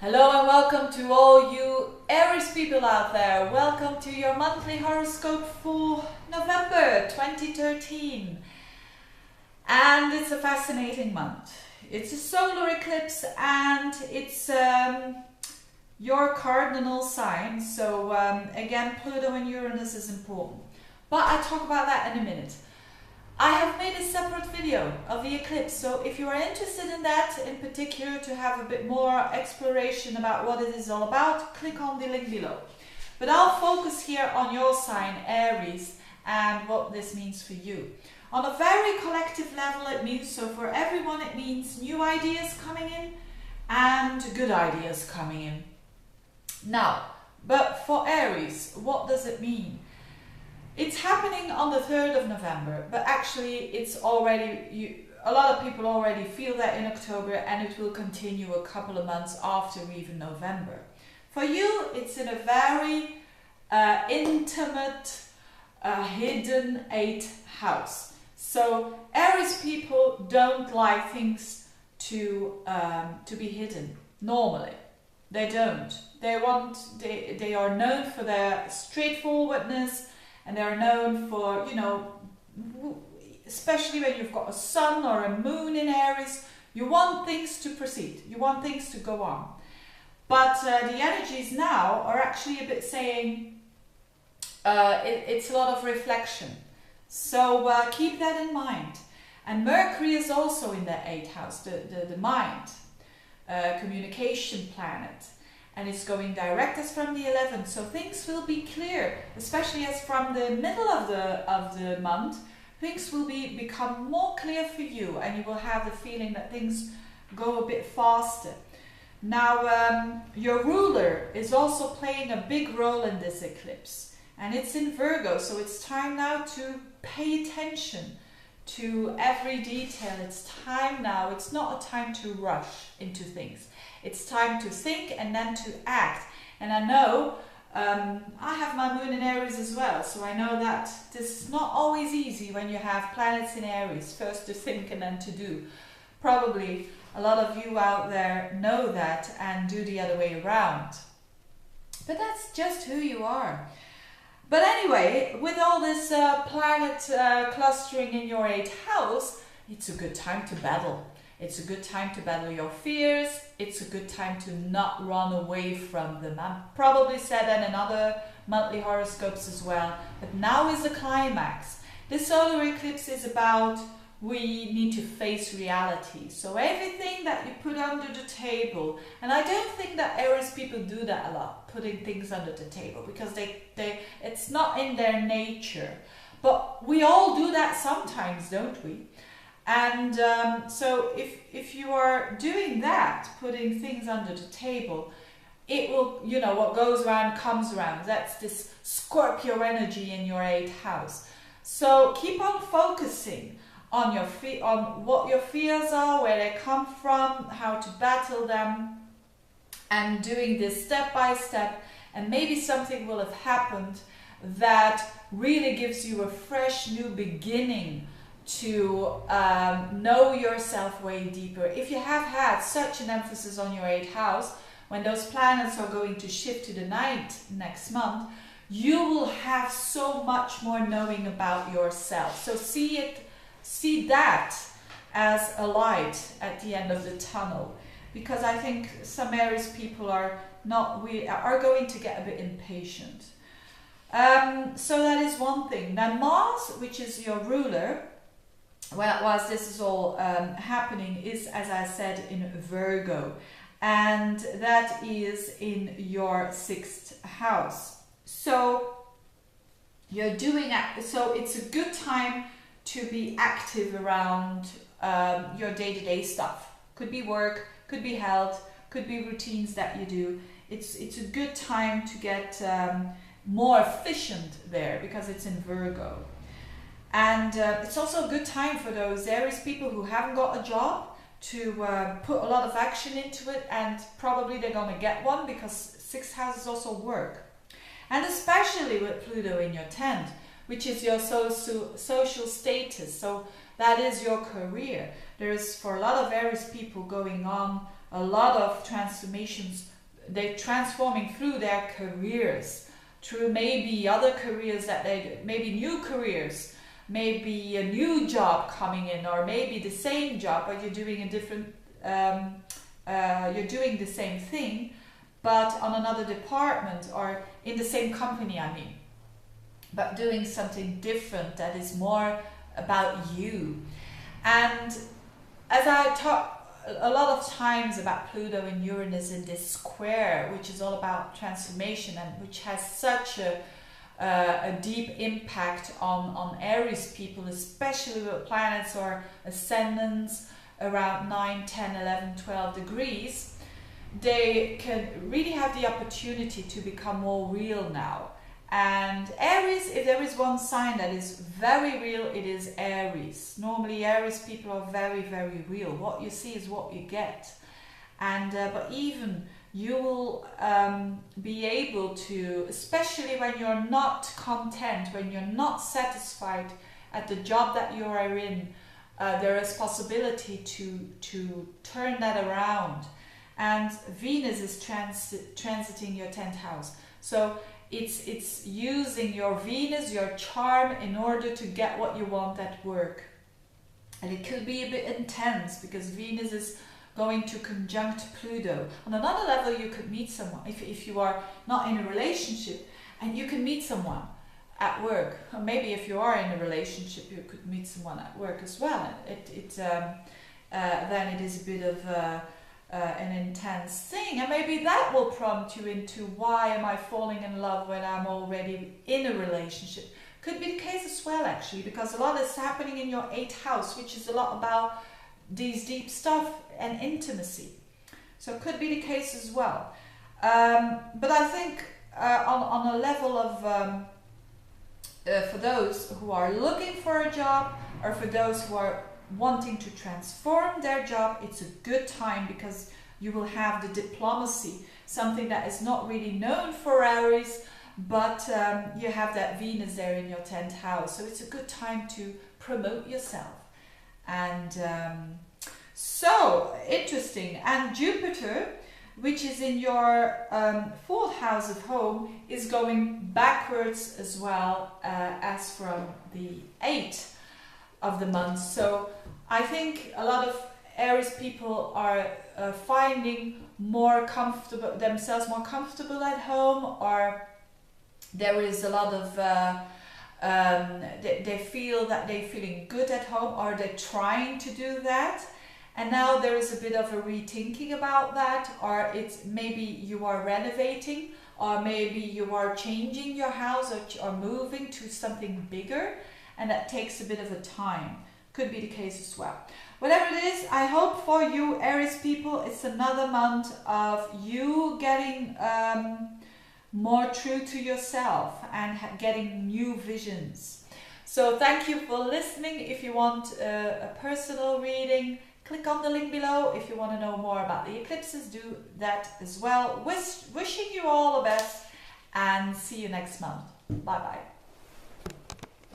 Hello and welcome to all you Aries people out there. Welcome to your monthly horoscope for November 2013. And it's a fascinating month. It's a solar eclipse and it's your cardinal sign. So again, Pluto and Uranus is important. But I'll talk about that in a minute. I have made a separate video of the eclipse, so if you are interested in that in particular, to have a bit more exploration about what it is all about, click on the link below. But I'll focus here on your sign, Aries, and what this means for you. On a very collective level it means, so for everyone it means new ideas coming in and good ideas coming in. Now, but for Aries, what does it mean? It's happening on the 3rd of November, but actually it's already, a lot of people already feel that in October, and it will continue a couple of months after even November. For you, it's in a very intimate, hidden 8th house. So Aries people don't like things to be hidden, normally. They don't. They are known for their straightforwardness, and they're known for, you know, especially when you've got a sun or a moon in Aries, you want things to proceed, you want things to go on. But the energies now are actually a bit saying it's a lot of reflection. So keep that in mind. And Mercury is also in the 8th house, the mind, communication planet. And it's going direct as from the 11th, so things will be clear, especially as from the middle of the month, things will become more clear for you, and you will have the feeling that things go a bit faster. Now, your ruler is also playing a big role in this eclipse, and it's in Virgo, so it's time now to pay attention to every detail. It's time now, it's not a time to rush into things. It's time to think and then to act. And I know, I have my moon in Aries as well, so I know that this is not always easy when you have planets in Aries, first to think and then to do. Probably a lot of you out there know that and do the other way around. But that's just who you are. But anyway, with all this planet clustering in your 8th house, it's a good time to battle. It's a good time to battle your fears. It's a good time to not run away from them. I probably said that in other monthly horoscopes as well. But now is the climax. This solar eclipse is about we need to face reality. So everything that you put under the table, and I don't think that Aries people do that a lot, putting things under the table, because it's not in their nature. But we all do that sometimes, don't we? And so if you are doing that, putting things under the table, it will, you know, what goes around comes around. That's this Scorpio energy in your 8th house. So keep on focusing on on what your fears are, where they come from, how to battle them, and doing this step by step. And maybe something will have happened that really gives you a fresh new beginning to know yourself way deeper. If you have had such an emphasis on your 8th house, when those planets are going to shift to the 9th next month, you will have so much more knowing about yourself. So see that as a light at the end of the tunnel, because I think some Aries people are going to get a bit impatient. So that is one thing. Then Mars, which is your ruler, whilst this is all happening, is, as I said, in Virgo, and that is in your 6th house. So you're doing so it's a good time to be active around your day-to-day stuff. Could be work, could be health, could be routines that you do. It's a good time to get more efficient there, because it's in Virgo. And it's also a good time for those Aries people who haven't got a job to put a lot of action into it, and probably they're going to get one, because 6th house is also work. And especially with Pluto in your 10th, which is your social status. So that is your career. There is, for a lot of Aries people, going on a lot of transformations. They're transforming through their careers, through maybe other careers that maybe new careers, maybe a new job coming in, or maybe the same job, but you're doing a different, you're doing the same thing, but on another department, or in the same company, I mean, but doing something different that is more about you. And as I talk a lot of times about Pluto and Uranus in this square, which is all about transformation and which has such a deep impact on Aries people, especially with planets or ascendants around 9, 10, 11, 12 degrees, they can really have the opportunity to become more real now. And Aries, if there is one sign that is very real, it is Aries. Normally Aries people are very, very real. What you see is what you get. And but even you will be able to, especially when you're not content, when you're not satisfied at the job that you are in, there is possibility to turn that around. And Venus is transiting your 10th house. So it's using your Venus, your charm, in order to get what you want at work. And it could be a bit intense because Venus is going to conjunct Pluto. On another level, you could meet someone, if you are not in a relationship, and you can meet someone at work. Or maybe if you are in a relationship, you could meet someone at work as well. Then it is a bit of an intense thing, and maybe that will prompt you into, why am I falling in love when I'm already in a relationship? Could be the case as well, actually, because a lot is happening in your 8th house, which is a lot about these deep stuff and intimacy. So it could be the case as well. But I think on a level of for those who are looking for a job, or for those who are wanting to transform their job, it's a good time, because you will have the diplomacy, something that is not really known for Aries, but you have that Venus there in your 10th house, so it's a good time to promote yourself. And so interesting. And Jupiter, which is in your 4th house of home, is going backwards as well, as from the 8th of the month. So I think a lot of Aries people are finding themselves more comfortable at home, or there is a lot of they feel that they're feeling good at home, or they're trying to do that. And now there is a bit of a rethinking about that, or it's maybe you are renovating, or maybe you are changing your house, or moving to something bigger, and that takes a bit of a time. Could be the case as well. Whatever it is, I hope for you Aries people, it's another month of you getting more true to yourself and getting new visions. So thank you for listening. If you want a personal reading, click on the link below. If you want to know more about the eclipses, do that as well. Wishing you all the best, and see you next month. Bye bye.